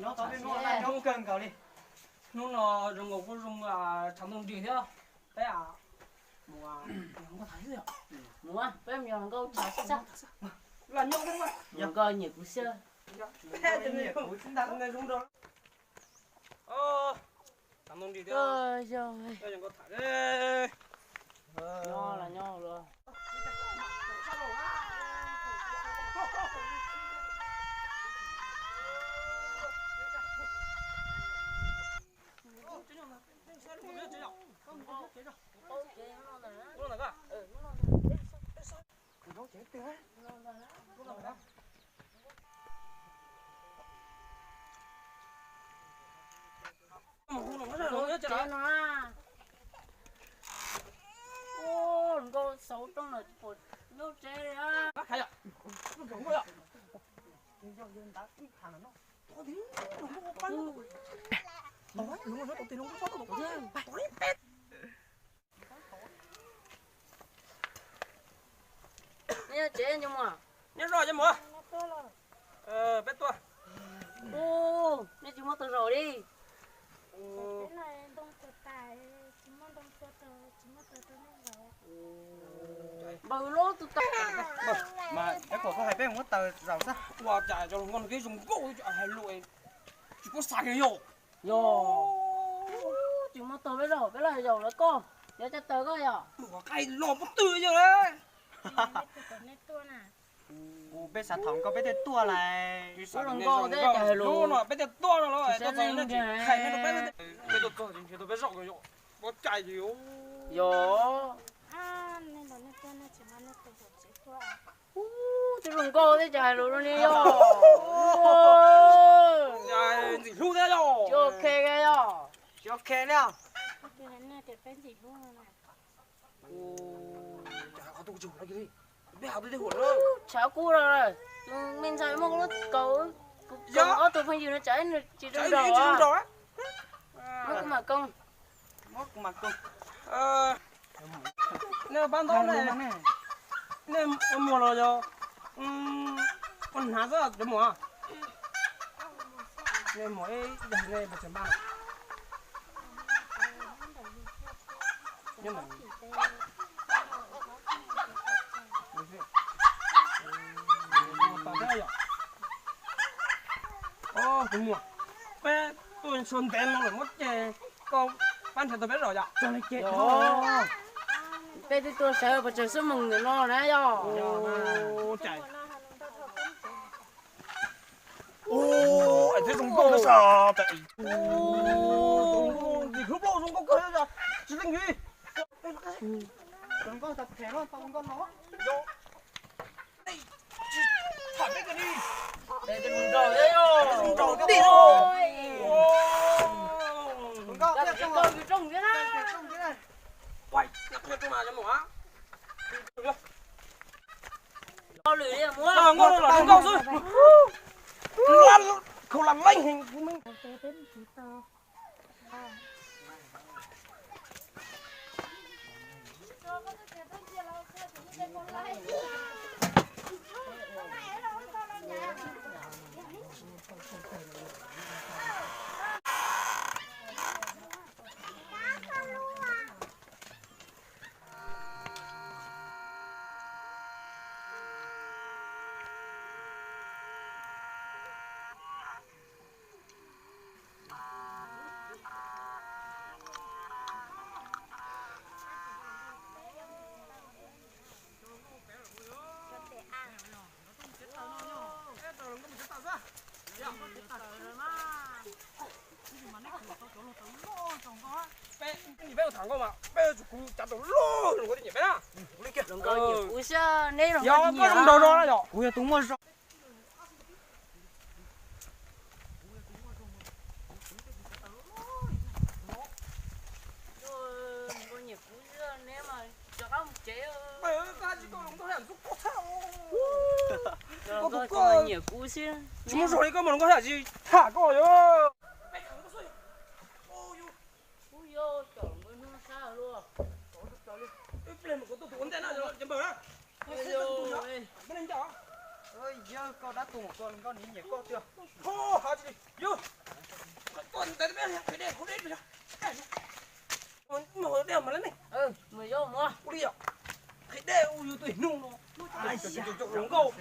nó tao biết nó là nó cần cậu đi nó rừng ngục có rừng trồng đồng gì thế đấy à mùa không có thấy gì ạ mùa bây giờ mình câu chả sắc là nhông thế mà mình coi nhiều cú sơ này rung rồi trồng đồng gì thế ơi trời đây đừng có thả đấy nho là nho rồi ô cô xấu trong là một nhô chế á hay ạ đúng rồi ạ nhớ chế nhưng mà nhớ rồi chứ mùa biết tua ô nhớ chúng nó từ rồi đi bự lố tụi ta mà cái của có hai bé không có tờ rào sao wow chạy cho con cái dùng gỗ chạy hay lụi chỉ có sạc cái nhổ yo chúng nó từ bây giờ rồi đấy cô để cho tớ coi à mùa cái lò bắt tư rồi đấy bé sản thống có bé tên tua này nó đừng có thế trời luôn nó bé tên tua rồi sẽ lên nó chỉ hay nó bé tên tua thì nó bé rộng rồi nó chạy gì yo chứ đừng có thế trời luôn đi yo chạy gì thu thế rồi chưa ok cái yo ok nè chạy khó tu chủ nó kia đi bé học đi hụt nữa cháu cú rồi mình sai một lúc cầu có tôi phải gì nó cháy nó chỉ chạy đừng đi đỏ rồi mất mà công móc mặt cùng nếu ban đầu này nếu mùa rồi rồi con há rất là mùa nên mỗi đợt này 1.3 nhưng mà đúng mùa bé tôi xuân tên nó mất chè con ban thầy tôi biết rồi ạ cho nó chết thôi bây giờ tôi sợ mà trời sớm mừng nó nè yo chạy anh thấy dùng công nó sợ chạy gì cứ bộ dùng công cơ ra chỉ linh gì đừng có tập thể nó không con nó thả cái đi để tôi mừng rồi đấy yo dùng trầu cái đi đi thôi đừng có cái cái con trong cái này quay cái mà cho mỏ con lười đi mua ngon là ngon rồi lan không làm lanh hình của mình bé thằng con mà bé cũng chặt được luôn có gì bé à đừng có nhiều cú sơ nếu đừng có có trong đầu đó rồi ui túng mà rồi có nhiều cú sơ nếu mà cho các một chế bé ta chỉ có đúng tôi làm giúp có sao có nhiều cú sơ chúng rồi có mà có thể gì thả coi chứ yo chọn bên nó xa luôn lên một cái tụi vấn đề nào rồi chấm bờ đó bên anh chào ơi giờ con đã tụng con ní nhỉ con chưa Ô, hả chị đi, vô. Con tới bên phải đeo, không đeo được. Mà đeo mà lên này. Mày vô mua. Ui đi ạ. Phải đeo, ui tụi nung nó. Ai trời trời trời rồng câu.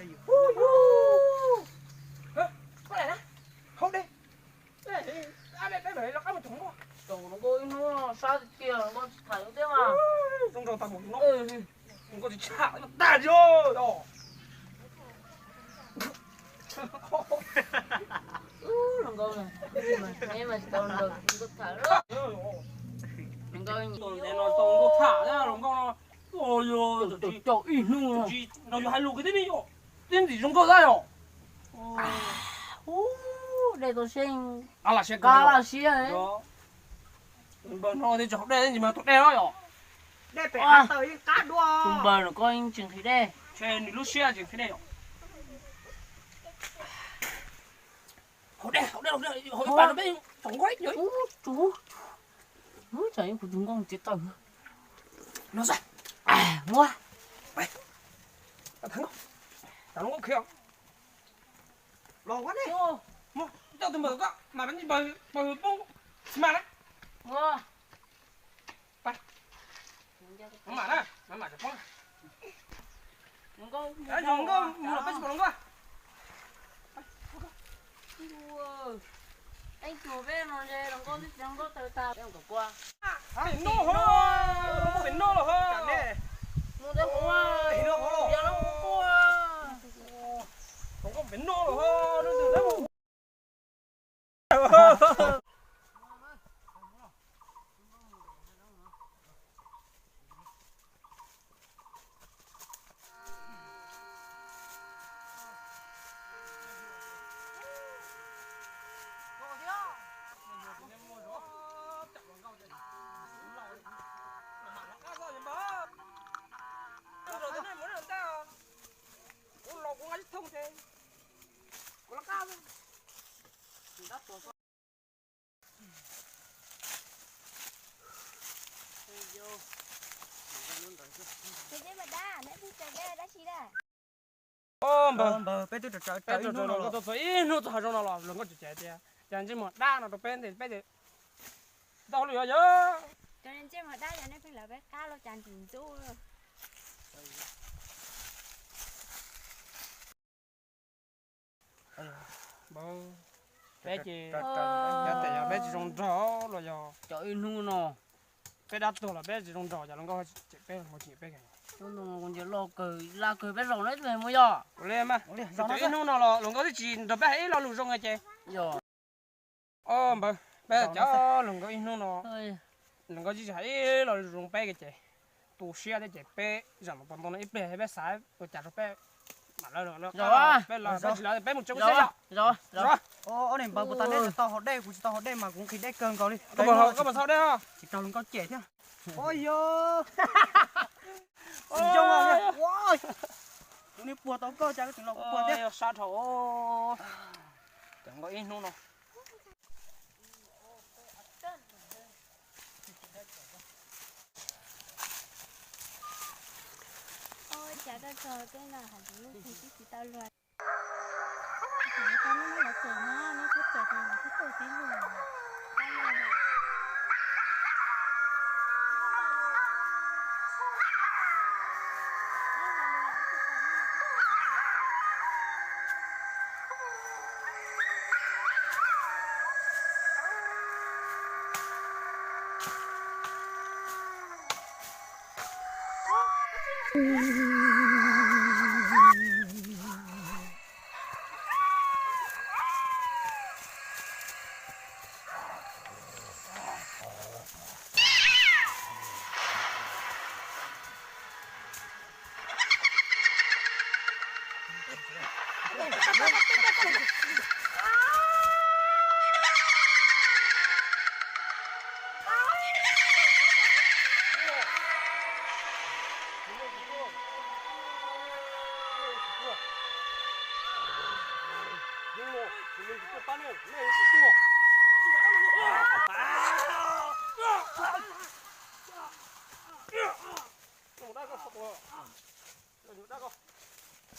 Có này đó. Không đi. Đây, đây nó có một chúng quá. Trời nó coi nó sao thế kia, nó thấy thế mà. Xong rồi tao một nó. Không có gì chả, nó ta vô. Đó. Thằng con này, em mà còn được được thả nữa. Thằng con Tôi để nó tông nó thả ra rồng câu nó. Ôi giời, trời ít nữa. nó hay lù cái thế này rồi. Tên gì rồng câu ra rồi. Đây tôi xem À là xe cá câu. là xía ấy. Đó. Bờ nó thì chọc đây gì mà tụi đeo đó rồi. đây phải ăn tới cá đua Cùng bờ nó coi anh chừng thấy đây. Trên lúc xe chỉ thế này rồi. Hổ đeo, hổ bà nó bên phòng quách nhỉ? Chú. Trời ơi, của chúng con chết tầm. Nó ra. Mua. Mày. Tao thắng không? Tao không khiêng. lo quá đấy Mua. Mua, tao từ mở có mà bắn gì bờ bông mà đấy. Mua. Mày mà đấy, mày mà chụp con. Chúng con. Đấy, chúng con, mua là bách của nó coi. Anh chủ về nó về nó có chúng có tờ tao em có qua. Biển nô hô, nó biển nô là hô. chẳng đấy Mua đây qua. Biển nô hô rồi. Giờ nó qua. Không có biển nô là hô, nó từ đấy mà. Thông thế, có cao không? Đất của con. Thế mà đa, nãy tôi chờ đây đã chi đây. bờ bé tôi trời Bây giờ nó có phải nó thở trong nó là nó có chạy chạy, chẳng chỉ mà đa nó bên thì bây giờ đâu lừa chứ? Cho nên chứ mà đa giờ nó phải là bé cá lo chăn chừng chú. Bông bé chị, Ờ. bé chị trong gió rồi giờ Trời nu nó. bé đắt tuổi là bé chị trong gió giờ nó có chị bé một chị bé cái Chúng nó còn giờ lo cười la cười bé rồng đấy về mua giờ. lên mà chị nó là nó có chị rồi bé ấy lo lù trong cái chị Giờ. bông bé cháu nó có nó Thôi. nó có chị ấy lo lù trong bé cái chị tụ xe đấy chị bé giờ nó còn nó ít bé bé sải rồi chả bé mà nó bé là bé một chút Rồi. xíu Rồi. ô này bờ của tao đây tao họ đây của tao họ đây mà cũng khi đây cơn cầu đi có mà sao đấy ha chỉ tao lên con trẻ thế ôi yo chỉ trong rồi nhá ôi tụi này bùa tao cơ chả cái chuyện nào cũng bùa thế sa thổ chẳng có in luôn nào Ôi chả có chờ cái nào hẳn lúc thì chỉ tao luôn. Cái con nó là chờ nó thích chờ thì nó thích chờ tí luôn.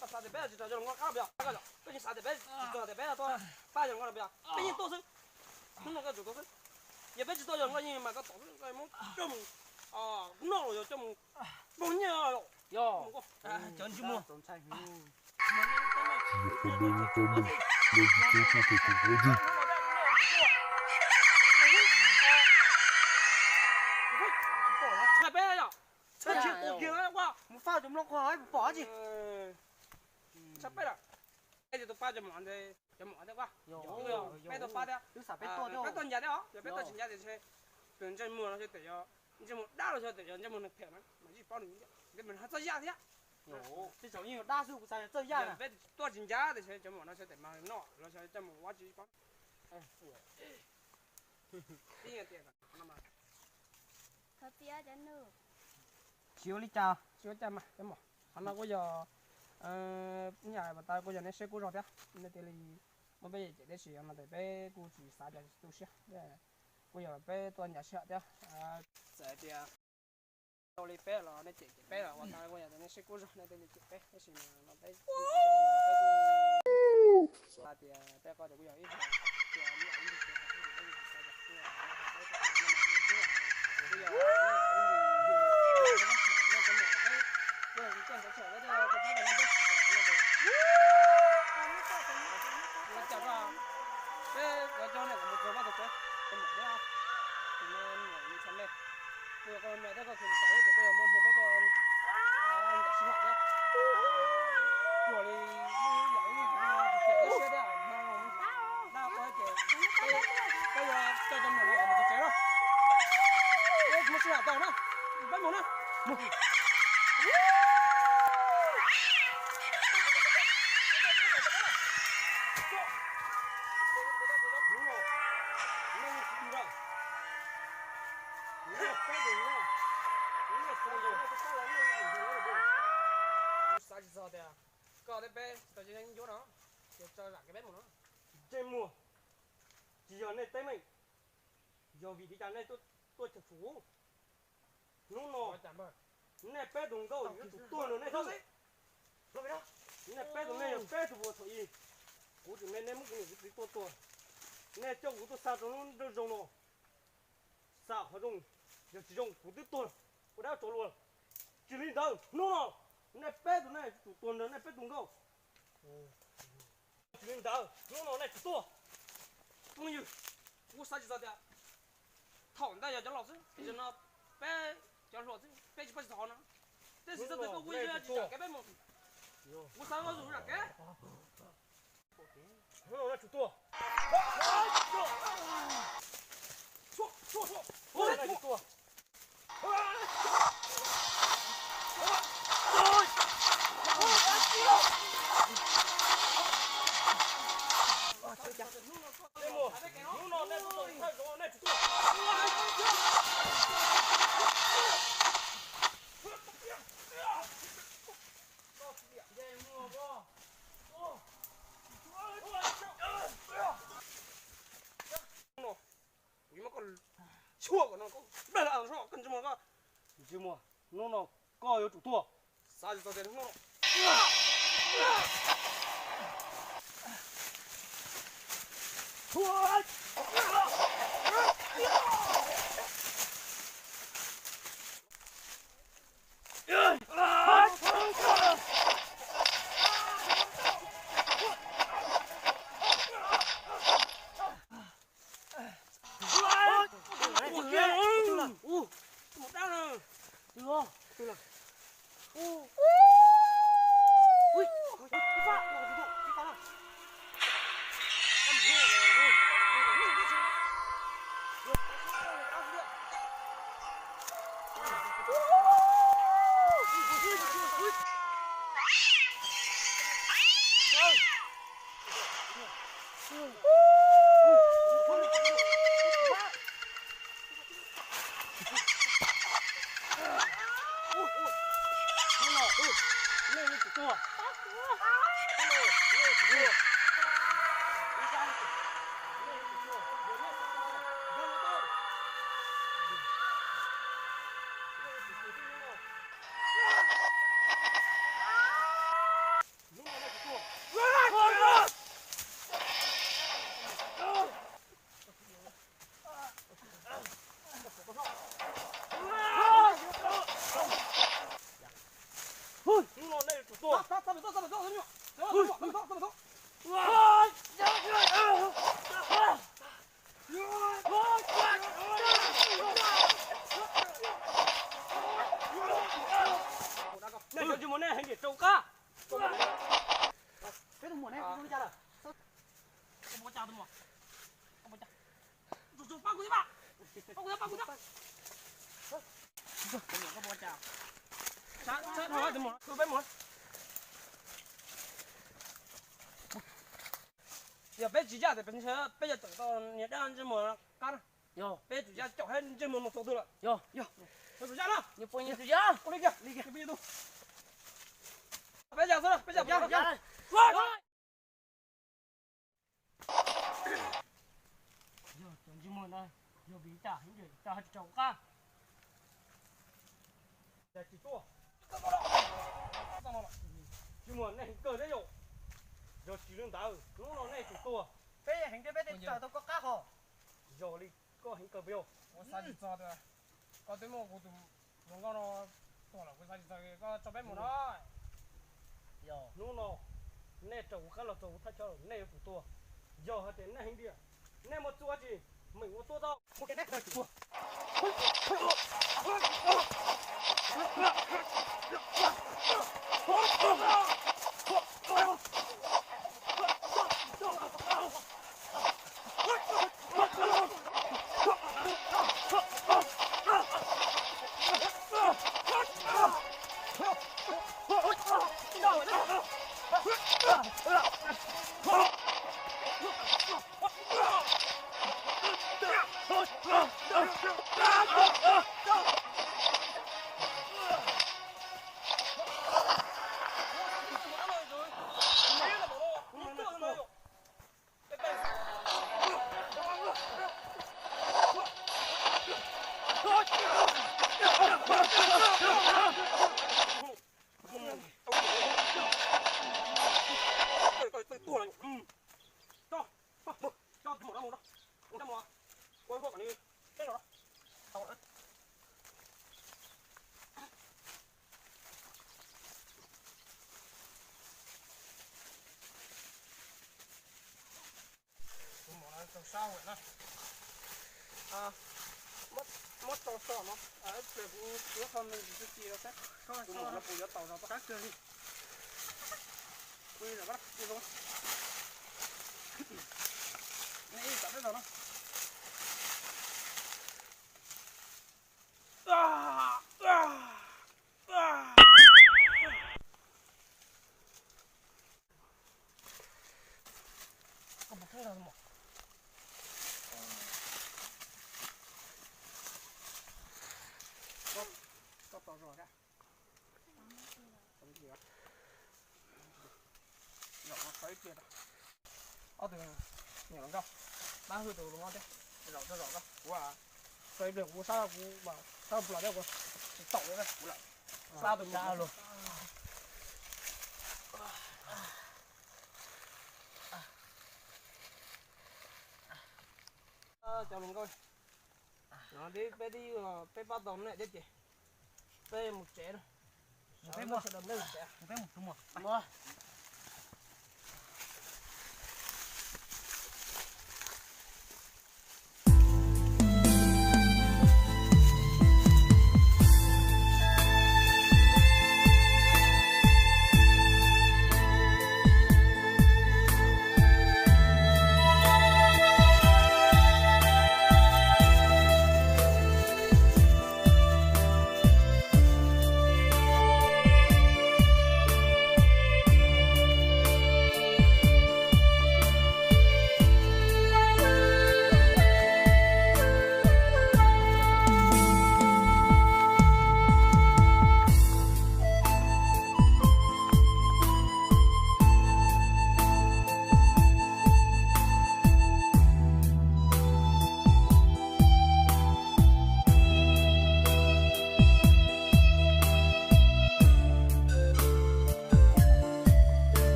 把啥子白就这种我看不了，那个了，毕竟啥子白就这的白了多，白人我都不要，毕竟多少，那个就多少，也别知道人我因为买个多少，我么这么啊，那我就这么不念了哟，哎，真寂寞。太白了，趁钱过节了哇！没发怎么弄快bỏ gì 太白了，这都发就忙的，就忙的哇！有，白都发的， 有啥别多的 白多人家的哦，就白多人家的车，人家摸了就对了，你这么大了就对了，人家摸那漂亮，那就包你的，你们还这样的。有这种因为大数不才这样啊白多人家的车就摸那车对嘛，喏，那车就摸我几包，哎，这个对的，那么。 Thôi tia cho nước. chiếu đi chào chiếu chăm mà cái mỏ hắn nó có giờ nhà bà ta có giờ nó sẽ cố rồi thế nên thì mà bây giờ chỉ để sử dụng là để bé cô chỉ xả cho tôi xe để bây giờ bé toàn nhà xe thế sẽ thì đâu lấy bé là nó chỉ bé là bà ta có giờ nó sẽ cố rồi nên thì chỉ bé cái gì mà bé là thì bé có được bây giờ ít rồi thì như vậy thì bây giờ trên mùa chỉ giờ này tới mình giờ vì cái này tôi chặt chú nó này bé đồng câu tôi nó này thôi này bé đồng này bé thì vô thôi cú thì này mức cái tôi này cho cú tôi sao cho nó rong nó sao họ rong giờ chỉ rong cú tôi đã cho luôn chỉ lên đâu nó này bé đồng này tôi nó này bé đồng câu chỉ lên đâu nó này tôi không như我啥子的，讨人家要叫老师，就是那白叫老师，白就不是讨呢。但是这个我也就讲改变嘛，我三个就是改。我那就多。说，我那就多。错个那个，别来说，跟这么个，你这么弄弄高有主多，啥就在这弄弄。我家的嘛，我家，就放过去吧，放过去，放过去。cái bò chảo, sáng thôi thì một, tôi bé một. Giờ bé chỉ ra thì bình thường bây giờ tự tao nhiệt ăn chứ mà cắt. Yo, bé chủ gia chọc hết chứ mà một số thôi là. Yo, tôi chủ gia đó. Nhiều phụ chủ gia. Con đi kìa, bây giờ tôi. Bé chào thôi, bé chào. Rồi. Giờ chuẩn chỉ một này, giờ bị trả hình gì, trả hết chậu ca. Giờ chỉ tua, chỉ một này cờ đấy rồi, giờ chỉ lương đào, lúc nào này chỉ tua. Bé hình cái bé thì chờ tôi có cá không? Giờ đi có hình cờ biểu. Tôi sao chỉ cho thôi. Có tới một cụ tụi nó có nó to là tôi sao chỉ cho có cho bé một đó. Giờ lúc nào này chậu cá là chậu thay cho này phụ tua. Giờ hết đến này hình đi, này một tua gì, mình một tua đâu, một cái này là chỉ tua. Sao vậy nè? Mất tàu sọ nó, để bữa hôm mình chỉ chia ra xét, không nó bùi tàu ra bắt chơi đi, bây giờ bắt đi luôn, này chặt cái đầu nó, còn một cái nào mà có tỏ rồi ra không gì hết nhỏ nó thấy kia đó ở từ nhỏ lắm đâu ba hơi từ đúng không thế rõ ra wow thấy được của sao của bảo sao là đâu của tổng đấy của lại sao từ ra luôn chào mình coi nó đi bé bắt đầu này đấy chị bé một trẻ rồi bé một sẽ đâm lên trẻ bé một đúng rồi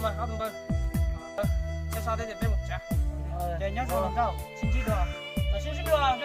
mà ăn bơ sẽ sao đây thì bên một chả để nhớ rồi đâu xin chỉ được mà xin được